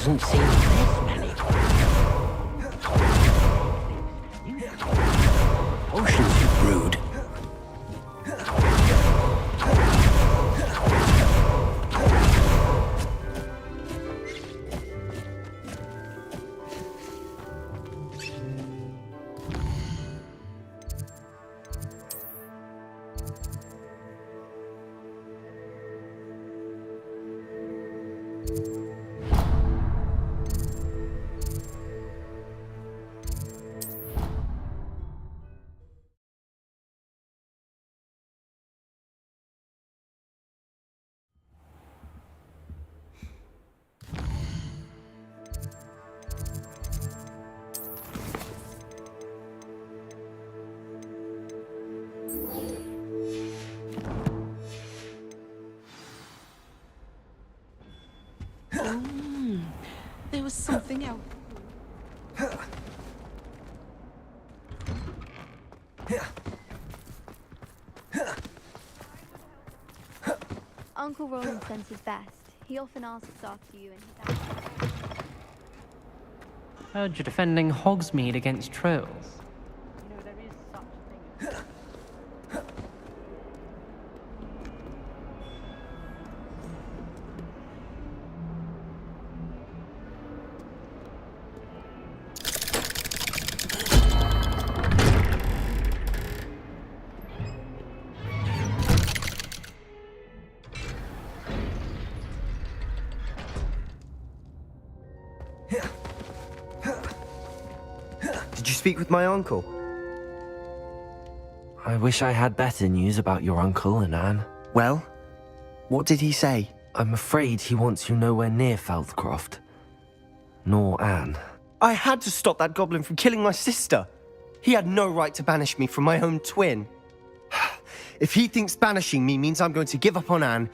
doesn't seem this many. Potions, you brood. There was something else. Uncle Roland sends his best. He often asks after you and his absence. Heard you're defending Hogsmeade against trolls. You know, there is such a thing. Did you speak with my uncle? I wish I had better news about your uncle and Anne. Well, what did he say? I'm afraid he wants you nowhere near Feldcroft. Nor Anne. I had to stop that goblin from killing my sister. He had no right to banish me from my own twin. If he thinks banishing me means I'm going to give up on Anne,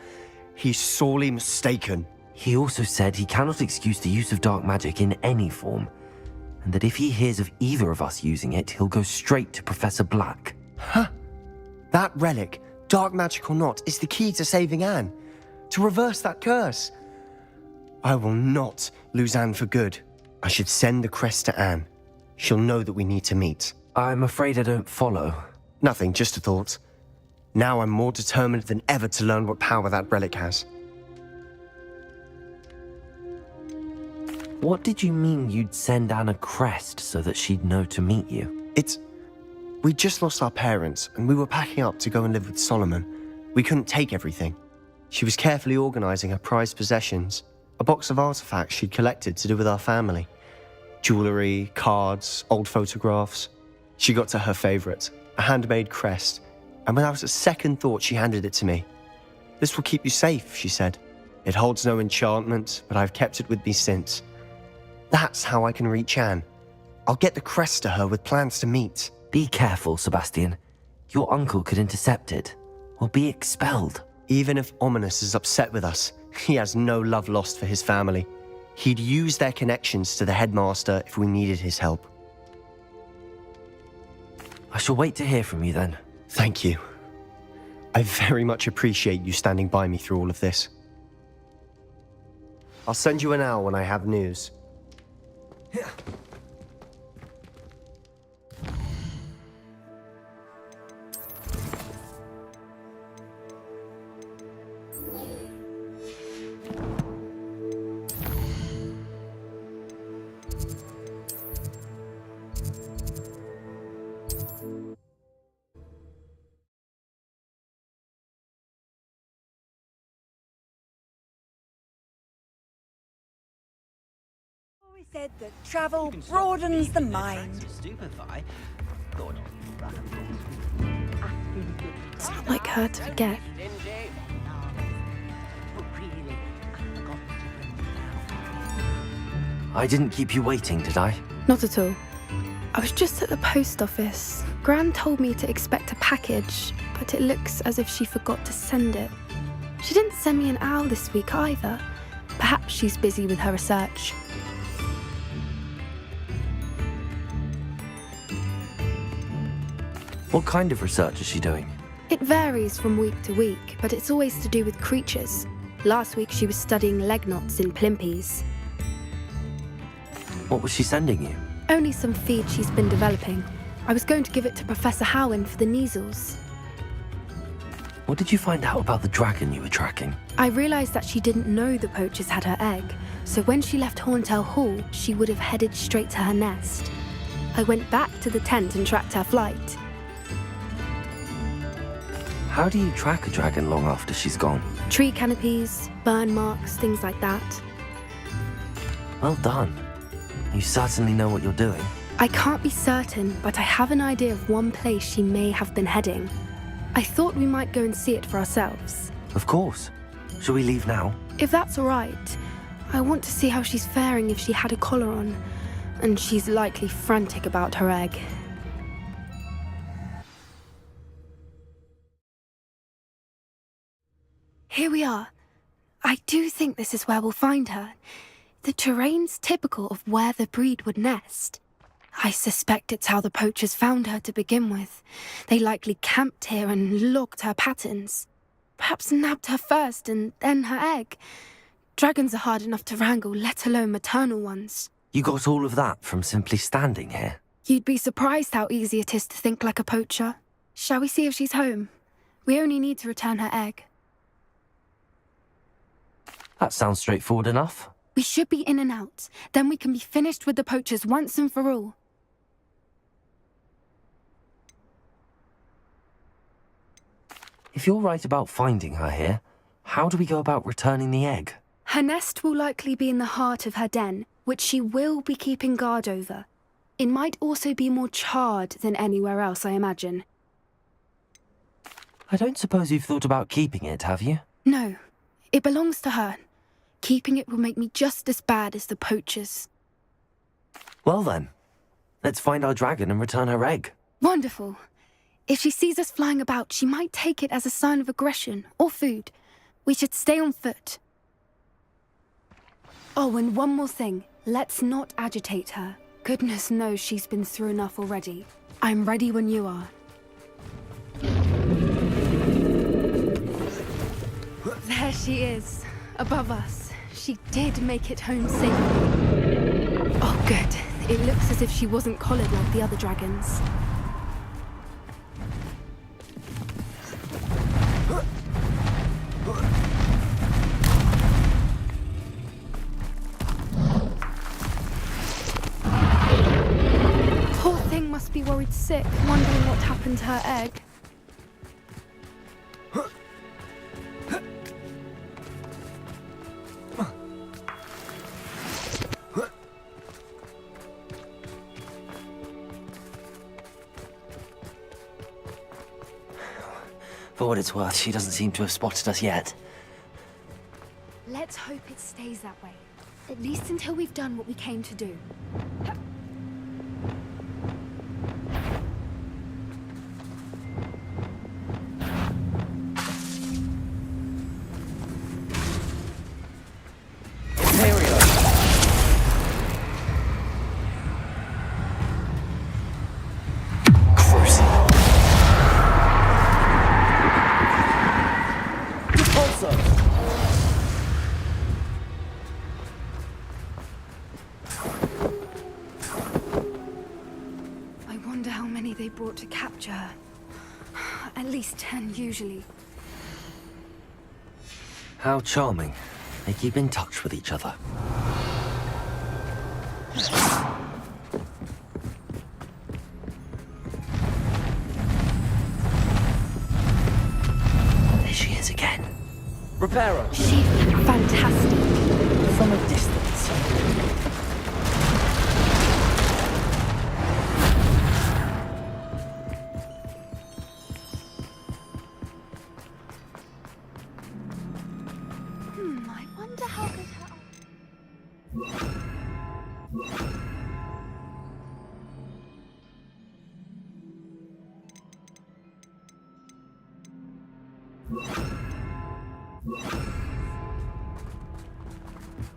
he's sorely mistaken. He also said he cannot excuse the use of dark magic in any form, and that if he hears of either of us using it, he'll go straight to Professor Black. Huh? That relic, dark magic or not, is the key to saving Anne. To reverse that curse. I will not lose Anne for good. I should send the crest to Anne. She'll know that we need to meet. I'm afraid I don't follow. Nothing, just a thought. Now I'm more determined than ever to learn what power that relic has. What did you mean you'd send Anne a crest so that she'd know to meet you? We just lost our parents, and we were packing up to go and live with Solomon. We couldn't take everything. She was carefully organizing her prized possessions, a box of artifacts she'd collected to do with our family. Jewelry, cards, old photographs. She got to her favorite, a handmade crest, and without a second thought, she handed it to me. "This will keep you safe," she said. "It holds no enchantment, but I've kept it with me since. That's how I can reach Anne. I'll get the crest to her with plans to meet." Be careful, Sebastian. Your uncle could intercept it, or be expelled. Even if Ominous is upset with us, he has no love lost for his family. He'd use their connections to the headmaster if we needed his help. I shall wait to hear from you then. Thank you. I very much appreciate you standing by me through all of this. I'll send you an owl when I have news. We said that travel broadens the mind. It's not like her to forget. I didn't keep you waiting, did I? Not at all. I was just at the post office. Gran told me to expect a package, but it looks as if she forgot to send it. She didn't send me an owl this week either. Perhaps she's busy with her research. What kind of research is she doing? It varies from week to week, but it's always to do with creatures. Last week she was studying leg knots in Plimpes. What was she sending you? Only some feed she's been developing. I was going to give it to Professor Howin for the measles. What did you find out about the dragon you were tracking? I realized that she didn't know the poachers had her egg, so when she left Horntail Hall, she would have headed straight to her nest. I went back to the tent and tracked her flight. How do you track a dragon long after she's gone? Tree canopies, burn marks, things like that. Well done. You certainly know what you're doing. I can't be certain, but I have an idea of one place she may have been heading. I thought we might go and see it for ourselves. Of course. Shall we leave now? If that's all right, I want to see how she's faring if she had a collar on, and she's likely frantic about her egg. Here we are. I do think this is where we'll find her. The terrain's typical of where the breed would nest. I suspect it's how the poachers found her to begin with. They likely camped here and logged her patterns. Perhaps nabbed her first and then her egg. Dragons are hard enough to wrangle, let alone maternal ones. You got all of that from simply standing here? You'd be surprised how easy it is to think like a poacher. Shall we see if she's home? We only need to return her egg. That sounds straightforward enough. We should be in and out. Then we can be finished with the poachers once and for all. If you're right about finding her here, how do we go about returning the egg? Her nest will likely be in the heart of her den, which she will be keeping guard over. It might also be more charred than anywhere else, I imagine. I don't suppose you've thought about keeping it, have you? No, it belongs to her. Keeping it will make me just as bad as the poachers. Well then, let's find our dragon and return her egg. Wonderful. If she sees us flying about, she might take it as a sign of aggression or food. We should stay on foot. Oh, and one more thing. Let's not agitate her. Goodness knows she's been through enough already. I'm ready when you are. There she is, above us. She did make it home safely. Oh, good. It looks as if she wasn't collared like the other dragons. Poor thing must be worried sick, wondering what happened to her egg. For what it's worth, she doesn't seem to have spotted us yet. Let's hope it stays that way. At least until we've done what we came to do. They brought to capture her. At least 10 usually. How charming. They keep in touch with each other. There she is again. Reparo. She's fantastic. From a distance. I wonder how good her...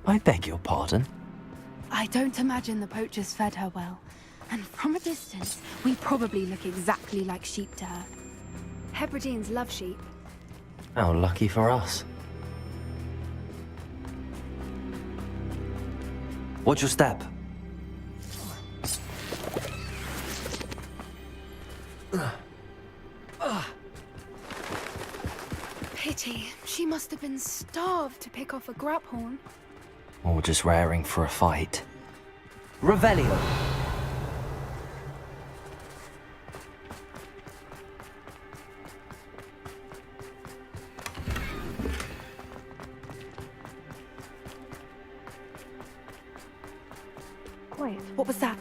I beg your pardon? I don't imagine the poachers fed her well. And from a distance, we probably look exactly like sheep to her. Hebrideans love sheep. How lucky for us. Watch your step. Pity. She must have been starved to pick off a grubhorn. Or just raring for a fight. Revelio! Wait, what was that?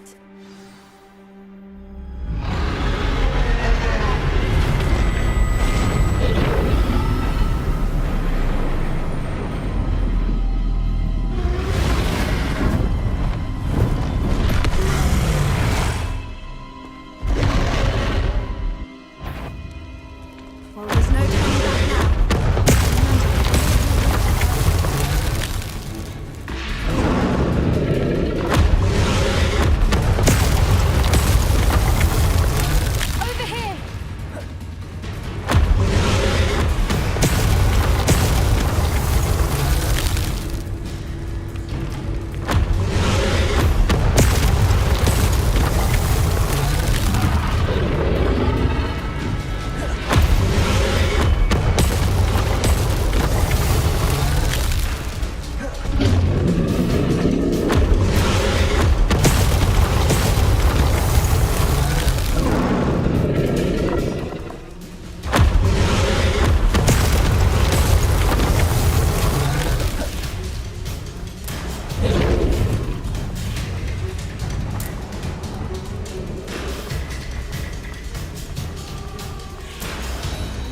Well, there's no turning back now. Over here!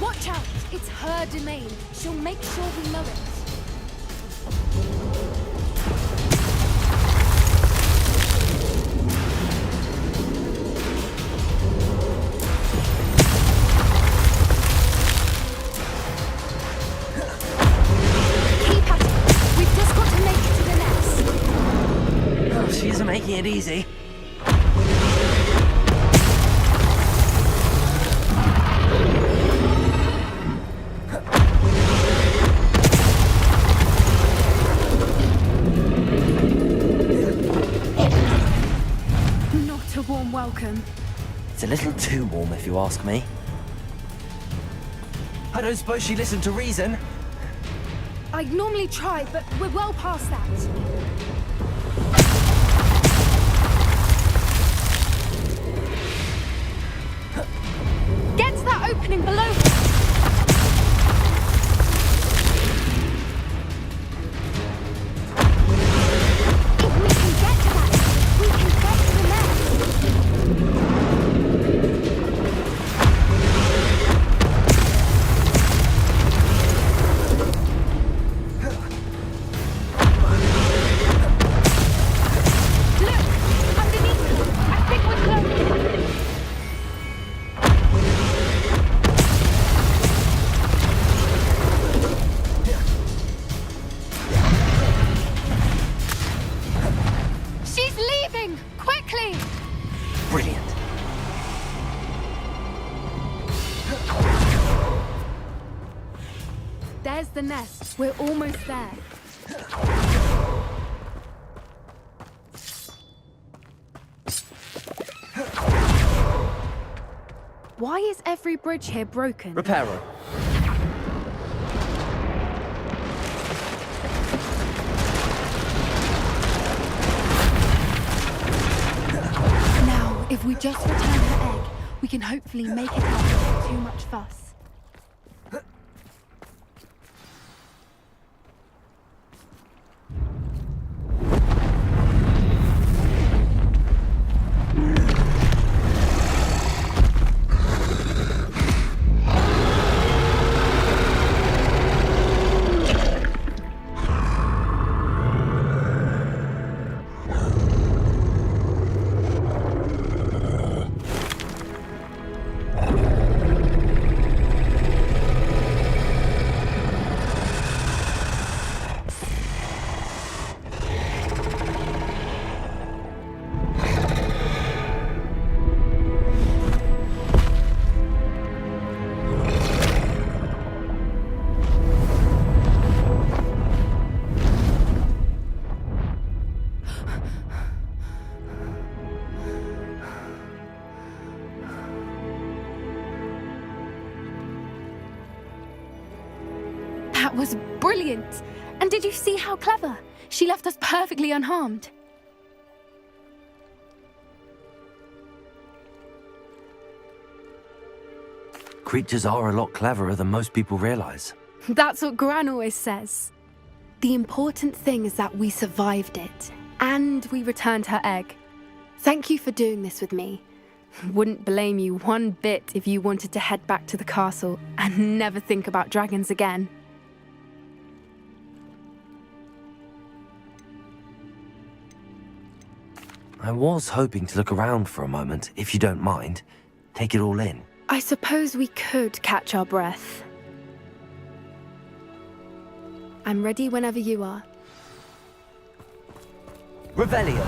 Watch out! It's her domain. She'll make sure we know it. Keep at it. We've just got to make it to the nest. Oh, she isn't making it easy. Not a warm welcome. It's a little too warm, if you ask me. I don't suppose she listened to reason. I'd normally try, but we're well past that. Get to that opening below. If we can get to that, we can get to the nest. Look! Underneath us! I think we're close! She's leaving! Quickly! Brilliant. There's the nest. We're almost there. Why is every bridge here broken? Reparo. Now, if we just return her egg, we can hopefully make it up without too much fuss. was brilliant. And did you see how clever? She left us perfectly unharmed. Creatures are a lot cleverer than most people realize. That's what Gran always says. The important thing is that we survived it, and we returned her egg. Thank you for doing this with me. Wouldn't blame you one bit if you wanted to head back to the castle and never think about dragons again. I was hoping to look around for a moment, if you don't mind. Take it all in. I suppose we could catch our breath. I'm ready whenever you are. Revelio!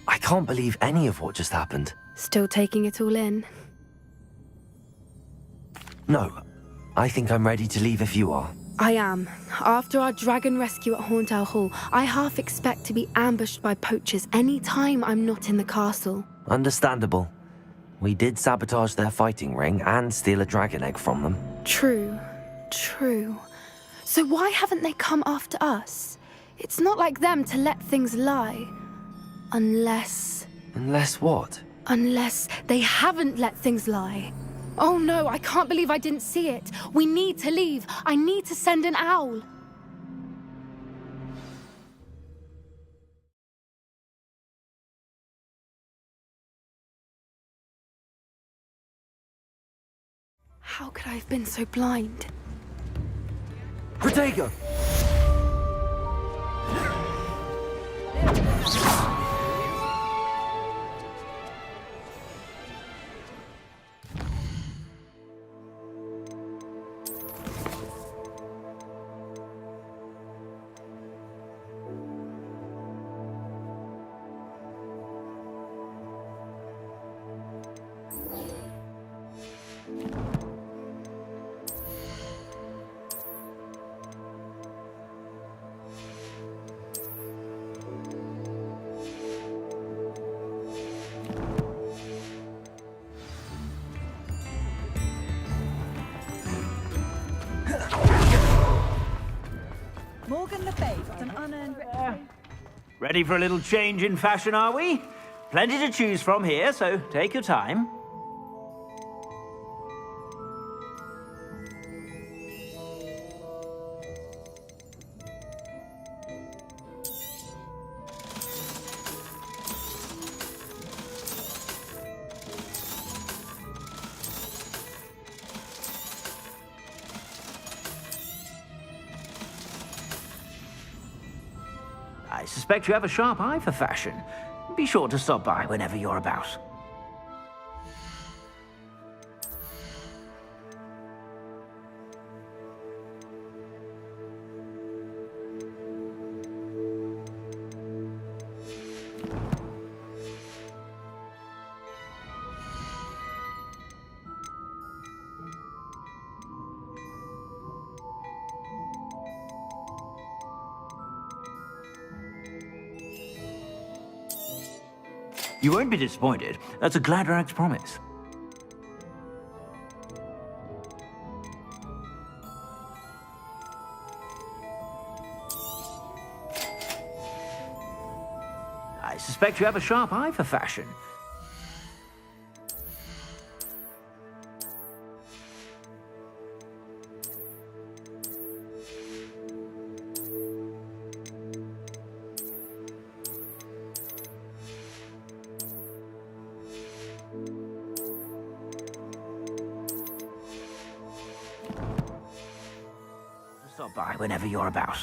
I can't believe any of what just happened. Still taking it all in? No, I think I'm ready to leave if you are. I am. After our dragon rescue at Hauntow Hall, I half expect to be ambushed by poachers any time I'm not in the castle. Understandable. We did sabotage their fighting ring and steal a dragon egg from them. True. So why haven't they come after us? It's not like them to let things lie. Unless what? Unless they haven't let things lie. Oh no, I can't believe I didn't see it. We need to leave. I need to send an owl. How could I have been so blind? Protego! Morgan Le Fay got an unearned reputation. Ready for a little change in fashion, are we? Plenty to choose from here, so take your time. I suspect you have a sharp eye for fashion. Be sure to stop by whenever you're about. You won't be disappointed. That's a Gladrag's promise. I suspect you have a sharp eye for fashion. Stop by whenever you're about.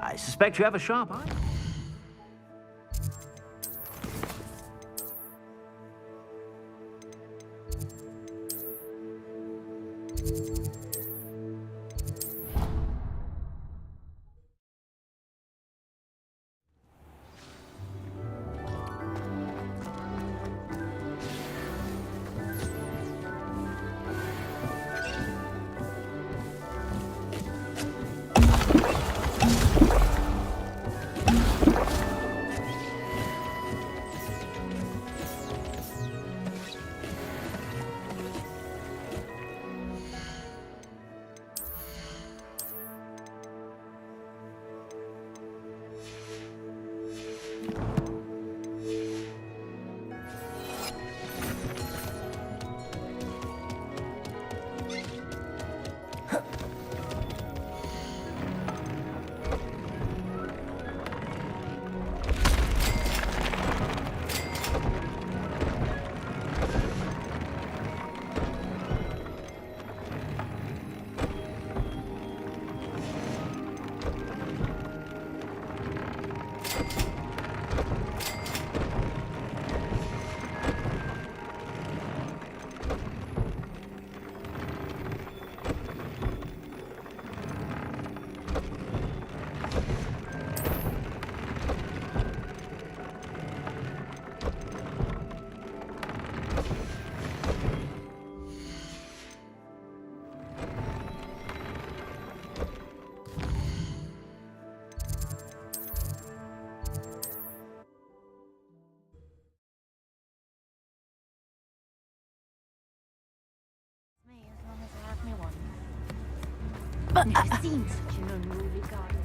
I I suspect you have a sharp eye. Never seen such an unruly garden.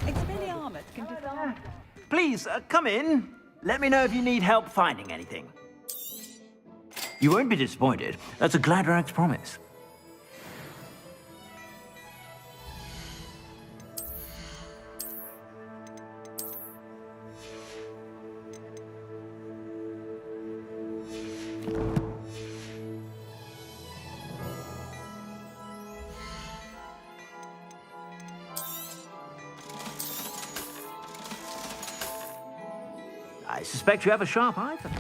It's fairly armored, can defend. Please, come in. Let me know if you need help finding anything. You won't be disappointed. That's a Gladrag's promise. I suspect you have a sharp eye for that.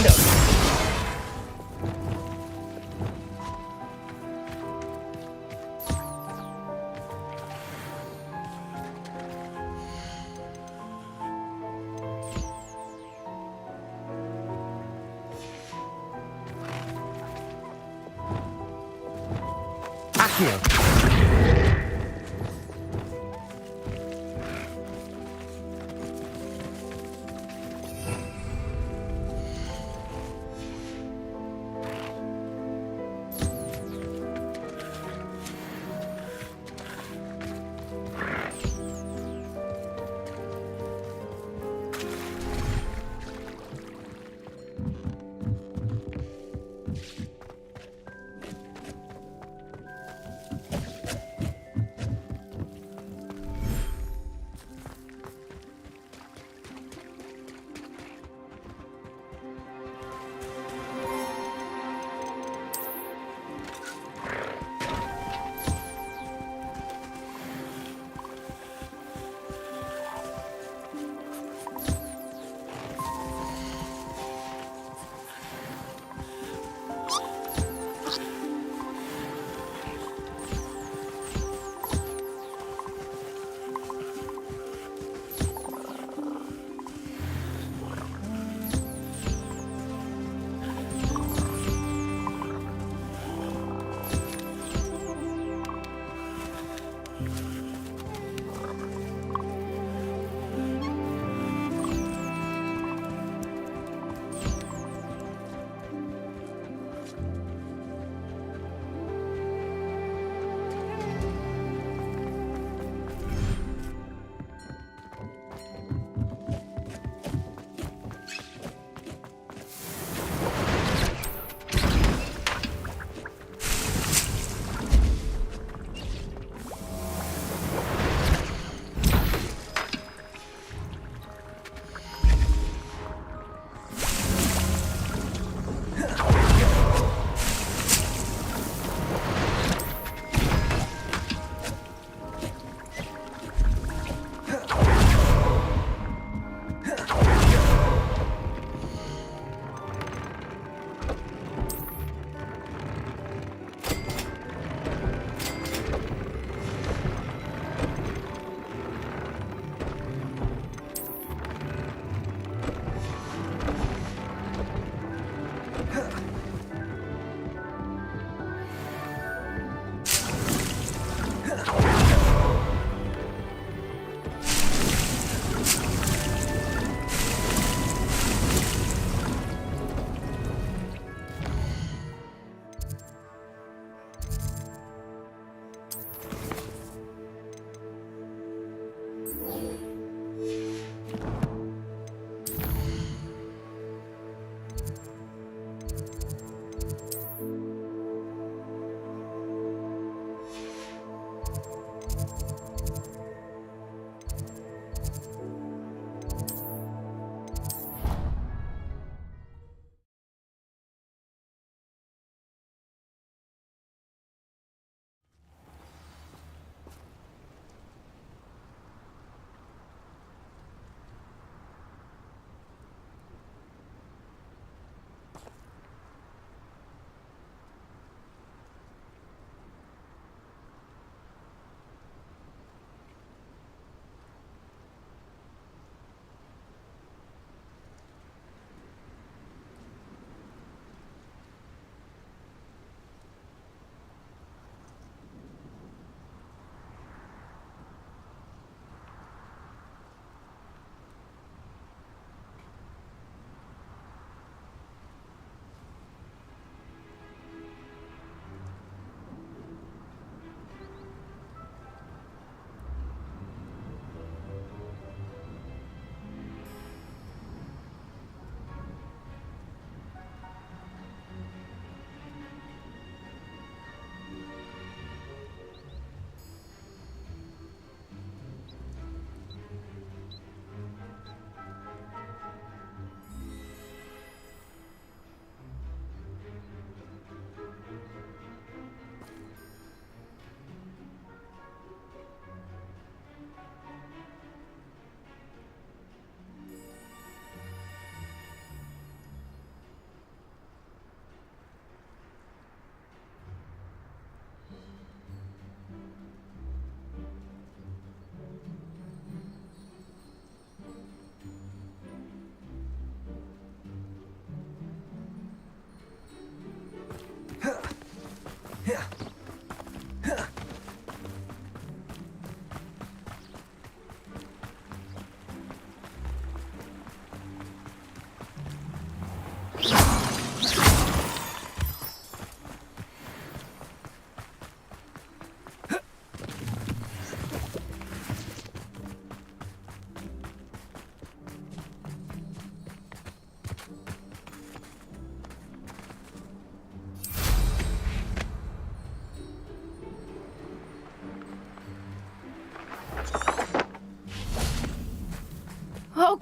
window. Accio!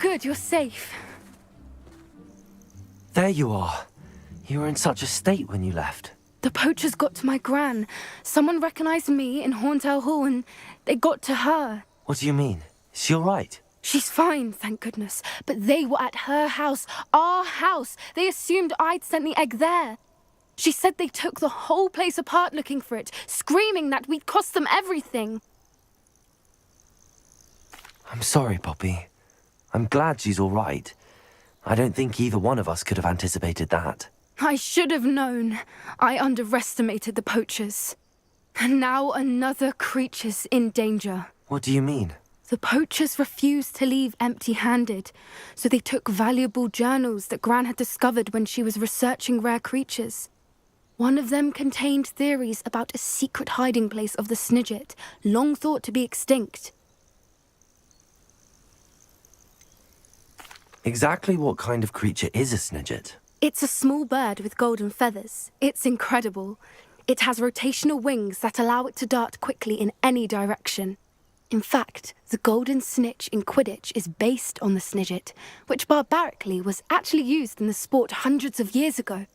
good, you're safe. There you are. You were in such a state when you left. The poachers got to my gran. Someone recognized me in Horntail Hall and they got to her. What do you mean? Is she all right? She's fine, thank goodness. But they were at her house, our house. They assumed I'd sent the egg there. She said they took the whole place apart looking for it, screaming that we'd cost them everything. I'm sorry, Poppy. I'm glad she's all right. I don't think either one of us could have anticipated that. I should have known. I underestimated the poachers. And now another creature's in danger. What do you mean? The poachers refused to leave empty-handed, so they took valuable journals that Gran had discovered when she was researching rare creatures. One of them contained theories about a secret hiding place of the Snidget, long thought to be extinct. Exactly what kind of creature is a Snidget? It's a small bird with golden feathers. It's incredible. It has rotational wings that allow it to dart quickly in any direction. In fact, the golden snitch in Quidditch is based on the Snidget, which barbarically was actually used in the sport hundreds of years ago.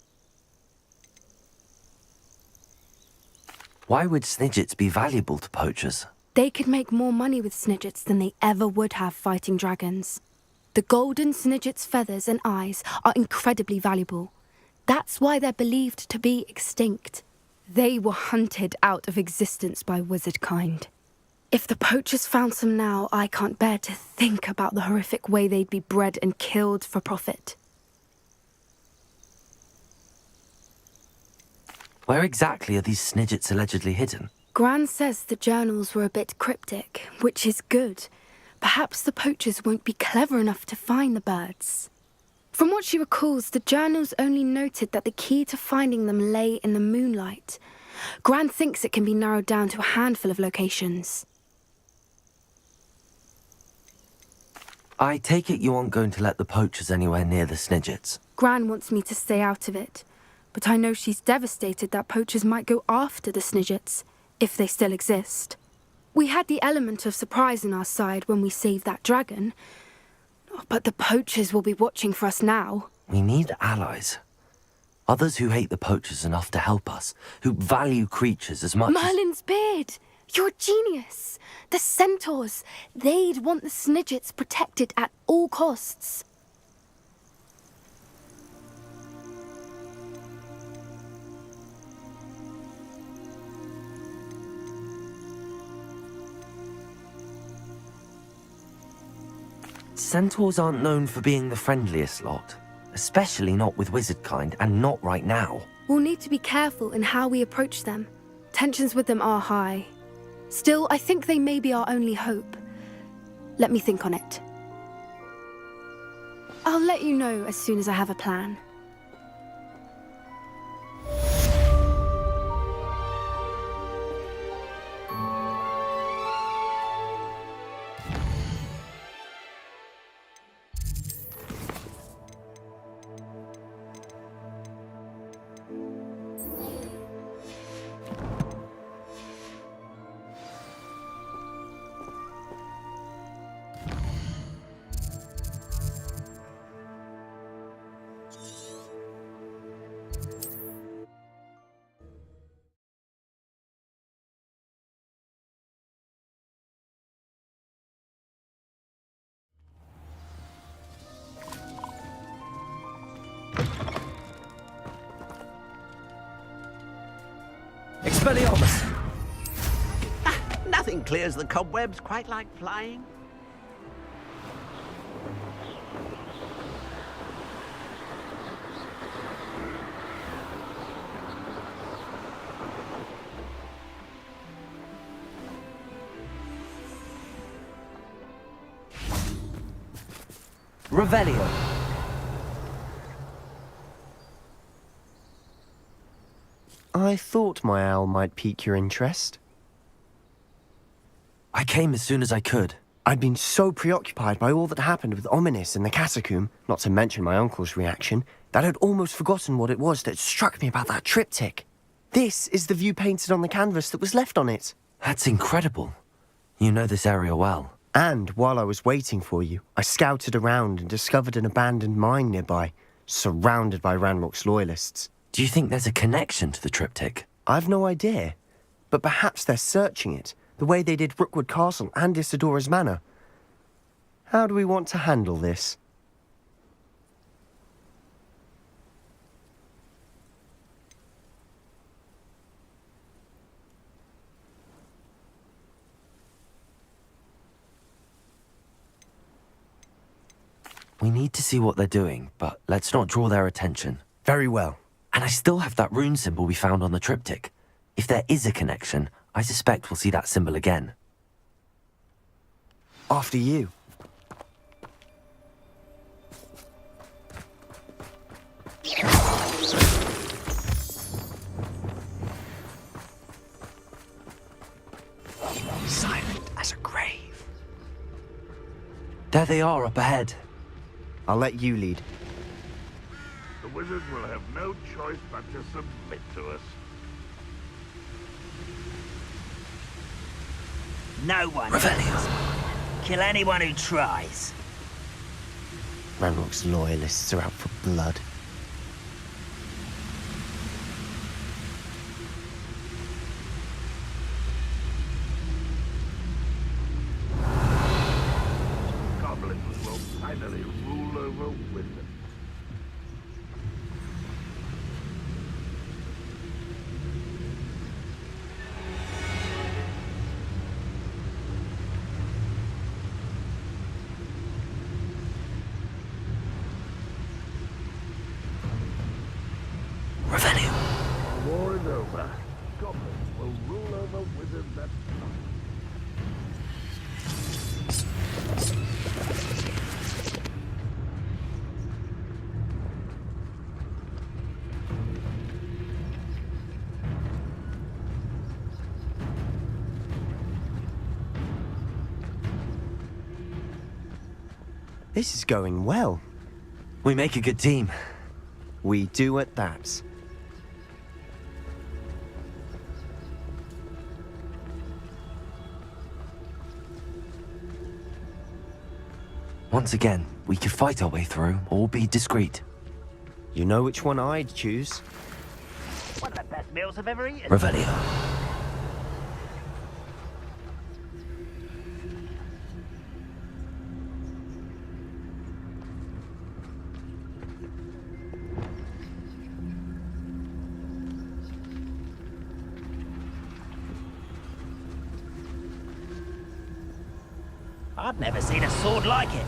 Why would Snidgets be valuable to poachers? They could make more money with Snidgets than they ever would have fighting dragons. The golden Snidget's feathers and eyes are incredibly valuable. That's why they're believed to be extinct. They were hunted out of existence by wizard kind. If the poachers found some now, I can't bear to think about the horrific way they'd be bred and killed for profit. Where exactly are these Snidgets allegedly hidden? Gran says the journals were a bit cryptic, which is good. Perhaps the poachers won't be clever enough to find the birds. From what she recalls, the journals only noted that the key to finding them lay in the moonlight. Gran thinks it can be narrowed down to a handful of locations. I take it you aren't going to let the poachers anywhere near the Snidgets. Gran wants me to stay out of it, but I know she's devastated that poachers might go after the Snidgets, if they still exist. We had the element of surprise on our side when we saved that dragon, but the poachers will be watching for us now. We need allies. Others who hate the poachers enough to help us, who value creatures as much Merlin's beard! You're a genius! The centaurs! They'd want the Snidgets protected at all costs. Centaurs aren't known for being the friendliest lot, especially not with wizard kind, and not right now. We'll need to be careful in how we approach them. Tensions with them are high. Still, I think they may be our only hope. Let me think on it. I'll let you know as soon as I have a plan. Expelliarmus! Nothing clears the cobwebs quite like flying. Revelio. I thought my owl might pique your interest. I came as soon as I could. I'd been so preoccupied by all that happened with Ominis in the catacomb, not to mention my uncle's reaction, that I'd almost forgotten what it was that struck me about that triptych. This is the view painted on the canvas that was left on it. That's incredible. You know this area well. And while I was waiting for you, I scouted around and discovered an abandoned mine nearby, surrounded by Ranrock's loyalists. Do you think there's a connection to the triptych? I've no idea, but perhaps they're searching it, the way they did Rookwood Castle and Isidora's Manor. How do we want to handle this? We need to see what they're doing, but let's not draw their attention. Very well. And I still have that rune symbol we found on the triptych. If there is a connection, I suspect we'll see that symbol again. After you. Silent as a grave. There they are up ahead. I'll let you lead. The wizard will have no choice but to submit to us. No one. Revelio. Kill anyone who tries. Ranrock's loyalists are out for blood. Goblins will finally rule over wizards. Revelio. War is over. Goblins will rule over wizards at This is going well. We make a good team. We do at that. Once again, we could fight our way through or be discreet. You know which one I'd choose. One of the best meals I've ever eaten. Revelio. I've never seen a sword like it.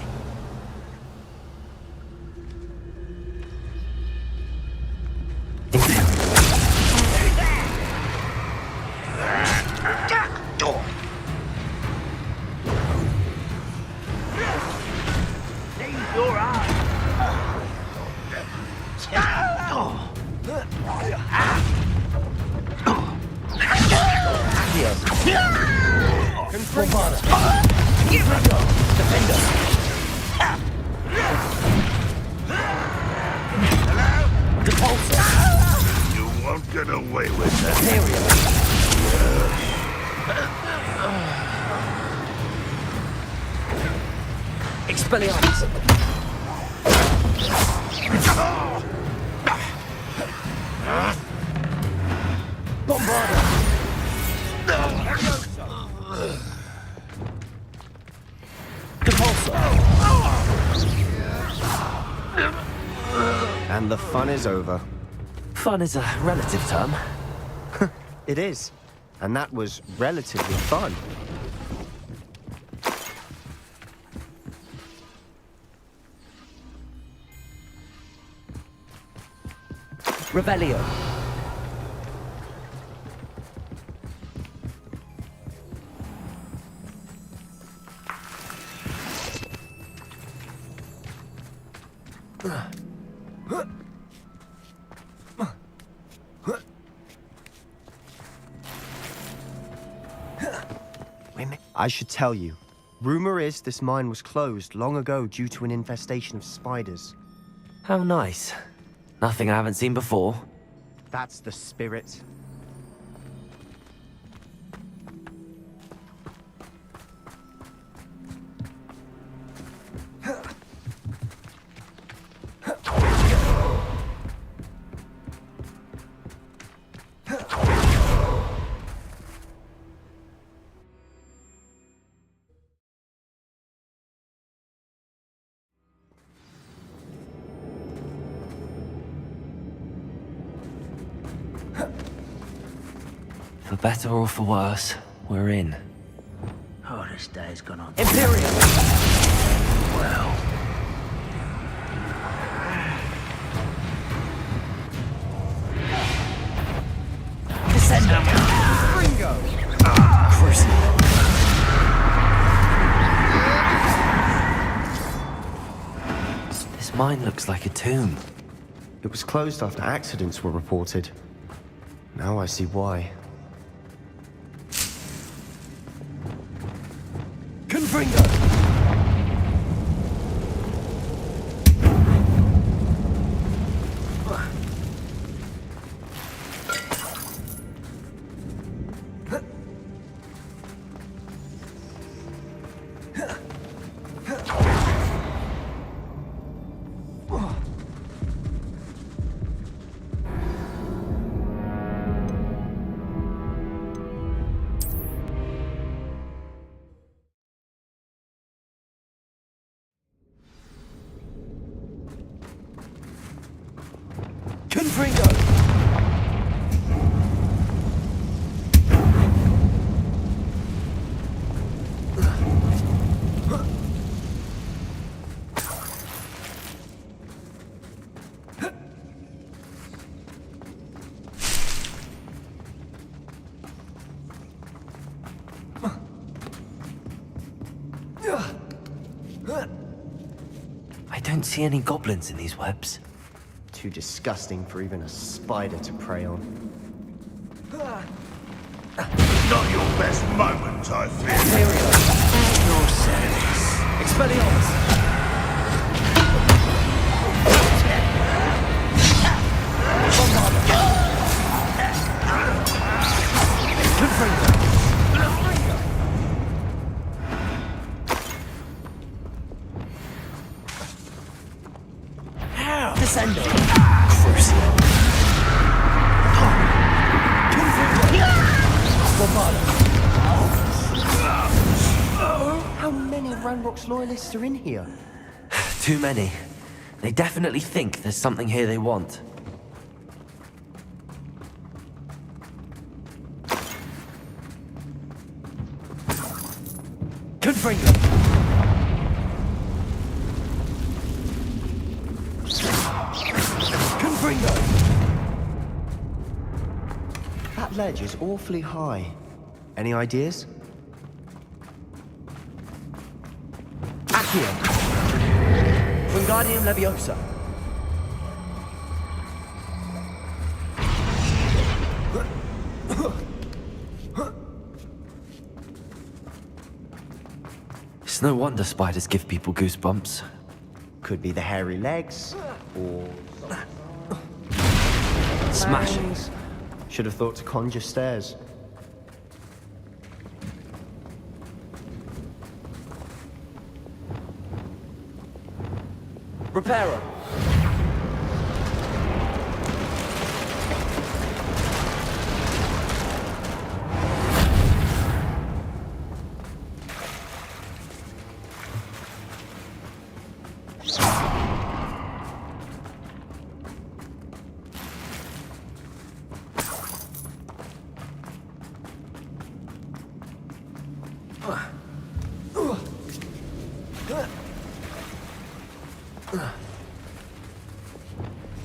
Seize your eyes. You won't get away with that. Expelliarmus. And the fun is over. Fun is a relative term. It is. And that was relatively fun. Revelio. I should tell you. Rumor is this mine was closed long ago due to an infestation of spiders. How nice. Nothing I haven't seen before. That's the spirit. For better or for worse, we're in. Oh, this day's gone on. Imperium! Well. Descender! Ringo! Crucible! This mine looks like a tomb. It was closed after accidents were reported. Now I see why. Confringo! Confringo! I don't see any goblins in these webs. Too disgusting for even a spider to prey on. Not your best moment, I fear. Imperium! Your service! Expelliarmus! Descendo! Crucible! How many Ranrock's loyalists are in here? Too many. They definitely think there's something here they want. Confringo! Confringo! That ledge is awfully high. Any ideas? Accio! Wingardium Leviosa! It's no wonder spiders give people goosebumps. Could be the hairy legs, or Smashing. should have thought to conjure stairs. Reparo!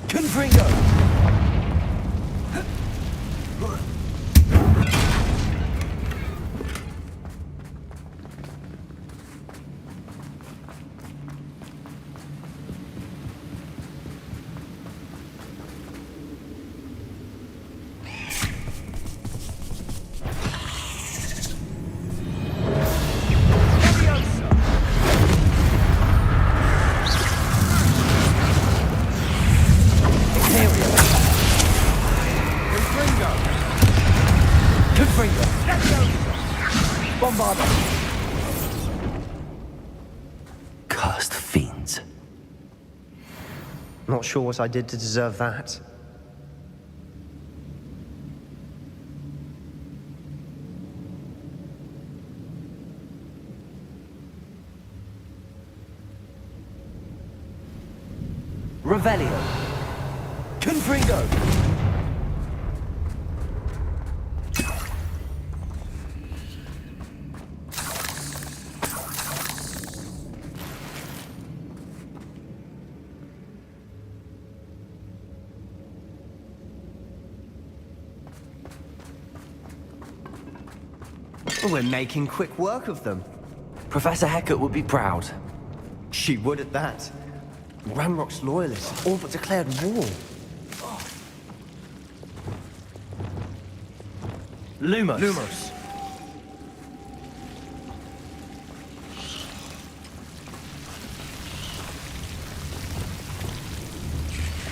Confringo! Cursed fiends. Not sure what I did to deserve that. Revelio. Confringo. We're making quick work of them. Professor Hecat would be proud. She would at that. Ranrock's loyalists all but declared war. Lumos. Lumos.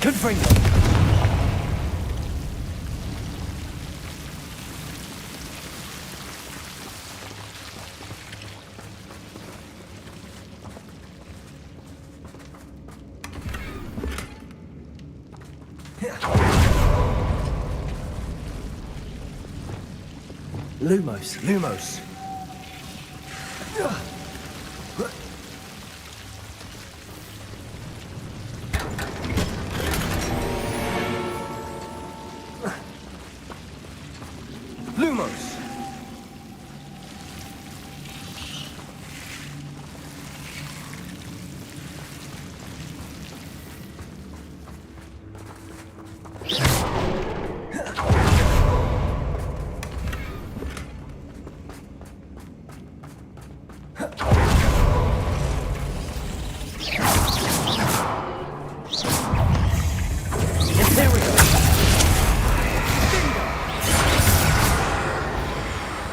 Confringo. Lumos. Lumos. Lumos.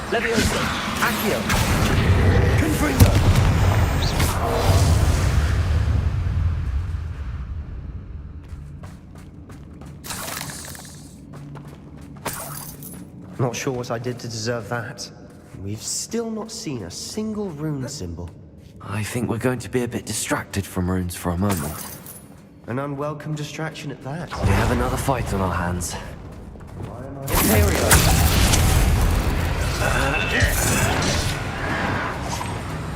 Leviosa. Accio. Confringo. Not sure what I did to deserve that. We've still not seen a single rune symbol. I think we're going to be a bit distracted from runes for a moment. An unwelcome distraction at that. We have another fight on our hands. Imperio.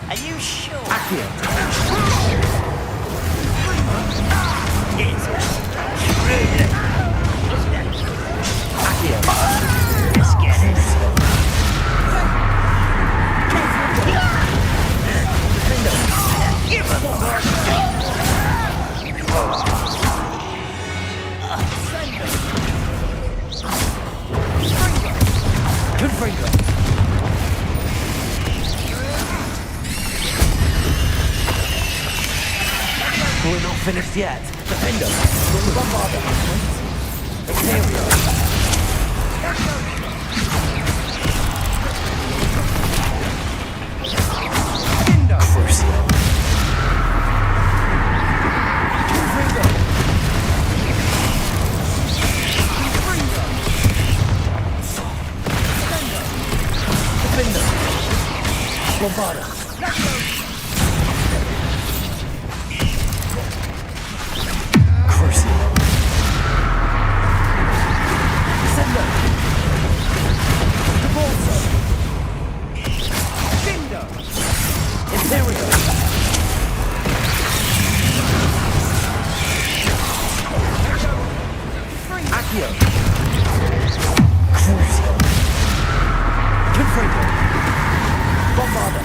Are you sure? Accio. Accio. Let's get it. Give Confringo. We're not finished yet. Defendo. Bombarda. Imperio. Crucio. Confringo. Defendo. Bombarda. Crucio. Sendo. Devolso. Findo. Imperio. Accio. Crucio. Confringo. Bombarda.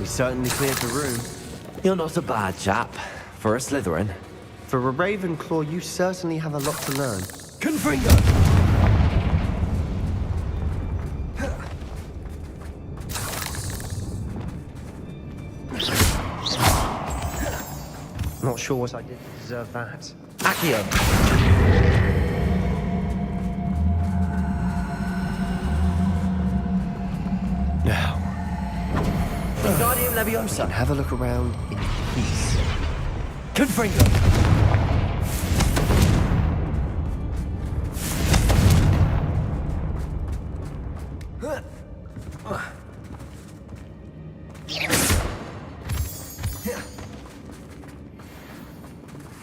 We certainly cleared the room. You're not a bad chap. For a Slytherin. For a Ravenclaw, you certainly have a lot to learn. Confringo. Not sure what I did to deserve that. Accio. Now, Wingardium Leviosa. have a look around in peace. Confringo.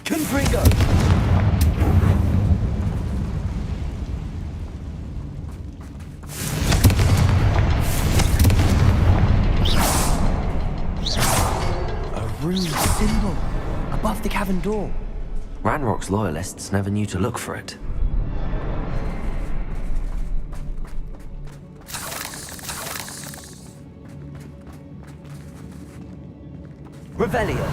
Confringo. A rune symbol above the cavern door. Ranrock's loyalists never knew to look for it. Revelio.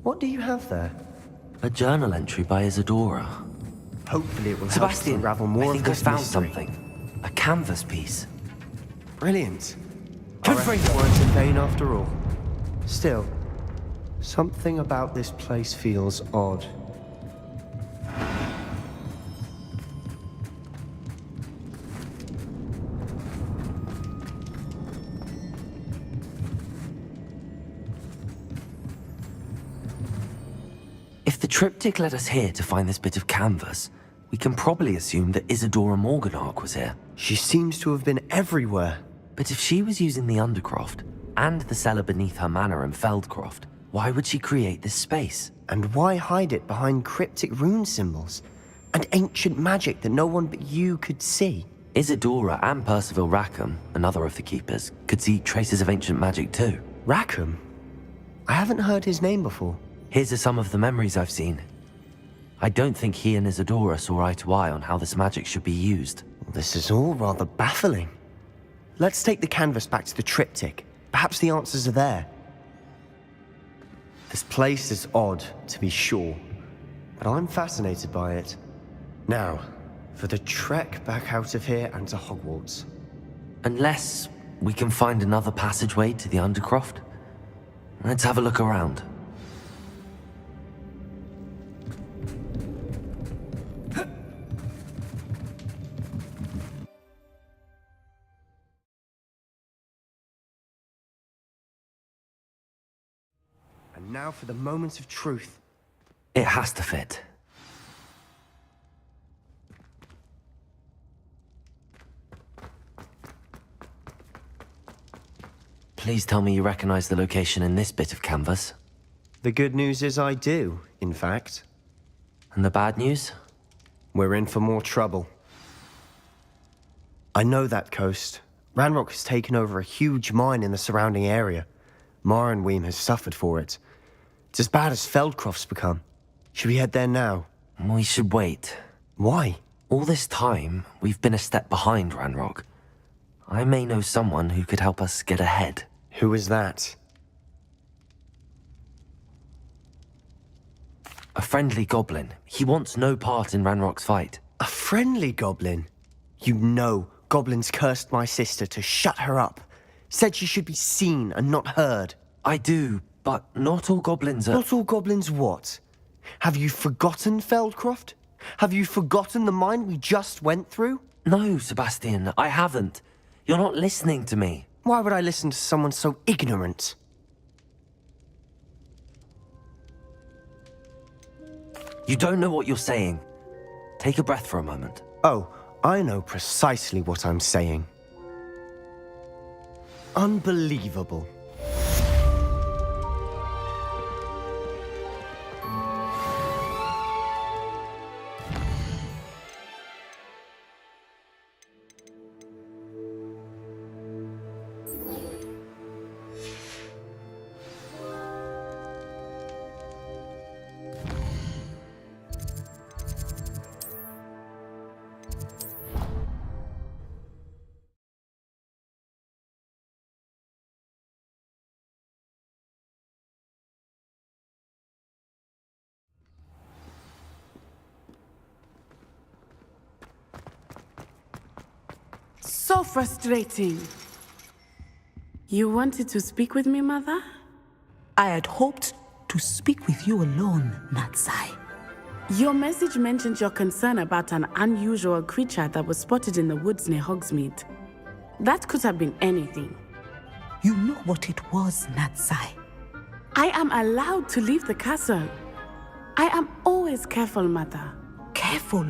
What do you have there? A journal entry by Isadora. Hopefully it will help us Sebastian, unravel more I think of I this found mystery. something. A canvas piece. Brilliant. Good Our for efforts you. weren't in vain after all. Still, something about this place feels odd. If the triptych led us here to find this bit of canvas, we can probably assume that Isadora Morganark was here. She seems to have been everywhere. But if she was using the Undercroft, and the cellar beneath her manor in Feldcroft, why would she create this space? And why hide it behind cryptic rune symbols? And ancient magic that no one but you could see? Isadora and Percival Rackham, another of the Keepers, could see traces of ancient magic too. Rackham? I haven't heard his name before. Here are some of the memories I've seen. I don't think he and Isadora saw eye to eye on how this magic should be used. This is all rather baffling. Let's take the canvas back to the triptych. Perhaps the answers are there. This place is odd, to be sure, but I'm fascinated by it. Now, for the trek back out of here and to Hogwarts. Unless we can find another passageway to the Undercroft. Let's have a look around. And now for the moment of truth. It has to fit. Please tell me you recognize the location in this bit of canvas. The good news is I do, in fact. And the bad news? We're in for more trouble. I know that coast. Ranrock has taken over a huge mine in the surrounding area. Mornweem has suffered for it. It's as bad as Feldcroft's become. Should we head there now? We should wait. Why? All this time, we've been a step behind Ranrock. I may know someone who could help us get ahead. Who is that? A friendly goblin. He wants no part in Ranrock's fight. A friendly goblin? You know, goblins cursed my sister to shut her up. Said she should be seen and not heard. I do, but not all goblins are... Not all goblins what? Have you forgotten Feldcroft? Have you forgotten the mine we just went through? No, Sebastian, I haven't. You're not listening to me. Why would I listen to someone so ignorant? You don't know what you're saying. Take a breath for a moment. Oh, I know precisely what I'm saying. Unbelievable. So frustrating. You wanted to speak with me, Mother? I had hoped to speak with you alone, Natsai. Your message mentioned your concern about an unusual creature that was spotted in the woods near Hogsmeade. That could have been anything. You know what it was, Natsai. I am allowed to leave the castle. I am always careful, Mother. Careful.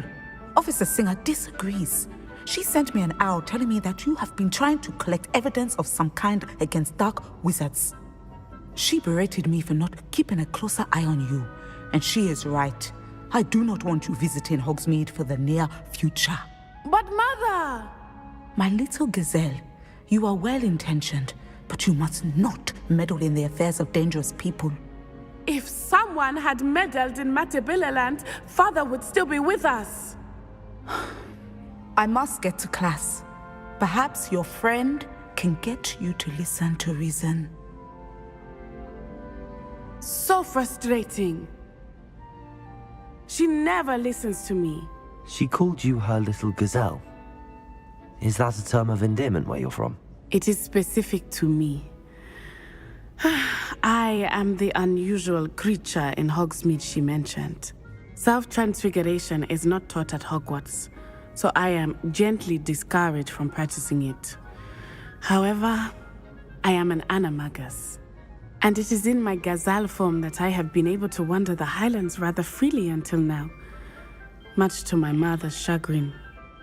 Officer Singer disagrees. She sent me an owl telling me that you have been trying to collect evidence of some kind against dark wizards. She berated me for not keeping a closer eye on you, and she is right. I do not want you visiting Hogsmeade for the near future. But Mother! My little gazelle, you are well-intentioned, but you must not meddle in the affairs of dangerous people. If someone had meddled in Matabeleland, Father would still be with us. I must get to class. Perhaps your friend can get you to listen to reason. So frustrating. She never listens to me. She called you her little gazelle. Is that a term of endearment where you're from? It is specific to me. I am the unusual creature in Hogsmeade she mentioned. Self-transfiguration is not taught at Hogwarts, so I am gently discouraged from practicing it. However, I am an animagus, and it is in my gazelle form that I have been able to wander the Highlands rather freely until now, much to my mother's chagrin.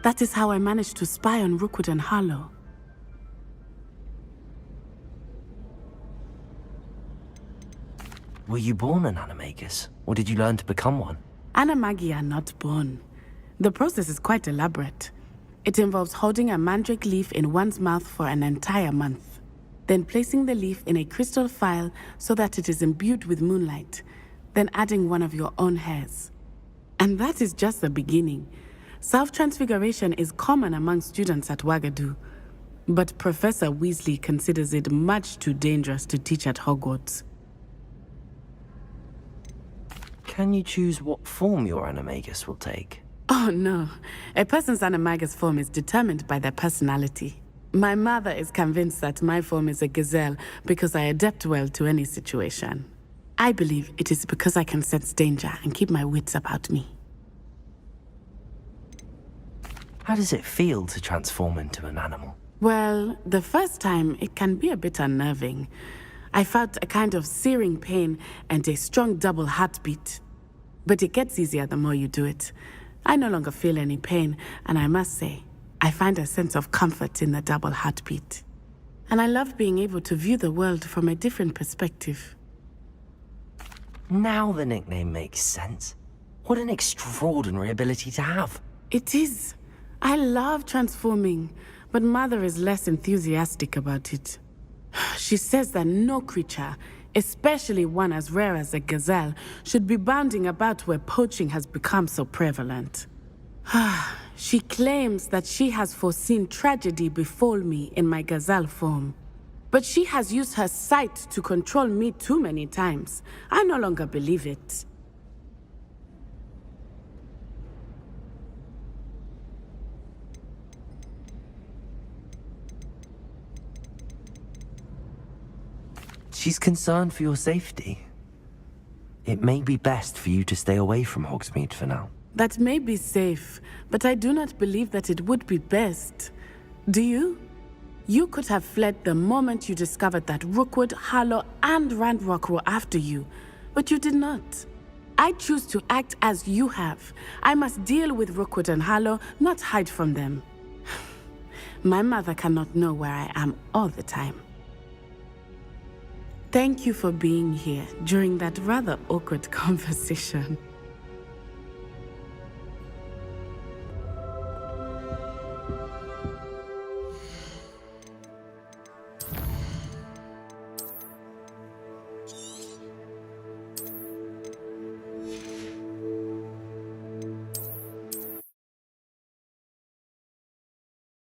That is how I managed to spy on Rookwood and Harlow. Were you born an animagus, or did you learn to become one? Animagi are not born. The process is quite elaborate. It involves holding a mandrake leaf in one's mouth for an entire month, then placing the leaf in a crystal phial so that it is imbued with moonlight, then adding one of your own hairs. And that is just the beginning. Self-transfiguration is common among students at Wagadu, but Professor Weasley considers it much too dangerous to teach at Hogwarts. Can you choose what form your animagus will take? Oh no, a person's animagus form is determined by their personality. My mother is convinced that my form is a gazelle because I adapt well to any situation. I believe it is because I can sense danger and keep my wits about me. How does it feel to transform into an animal? Well, the first time it can be a bit unnerving. I felt a kind of searing pain and a strong double heartbeat. But it gets easier the more you do it. I no longer feel any pain, and I must say, I find a sense of comfort in the double heartbeat. And I love being able to view the world from a different perspective. Now the nickname makes sense. What an extraordinary ability to have. It is. I love transforming, but Mother is less enthusiastic about it. She says that no creature, especially one as rare as a gazelle, should be bounding about where poaching has become so prevalent. She claims that she has foreseen tragedy befall me in my gazelle form. But she has used her sight to control me too many times. I no longer believe it. She's concerned for your safety. It may be best for you to stay away from Hogsmeade for now. That may be safe, but I do not believe that it would be best. Do you? You could have fled the moment you discovered that Rookwood, Harlow, and Ranrock were after you, but you did not. I choose to act as you have. I must deal with Rookwood and Harlow, not hide from them. My mother cannot know where I am all the time. Thank you for being here during that rather awkward conversation.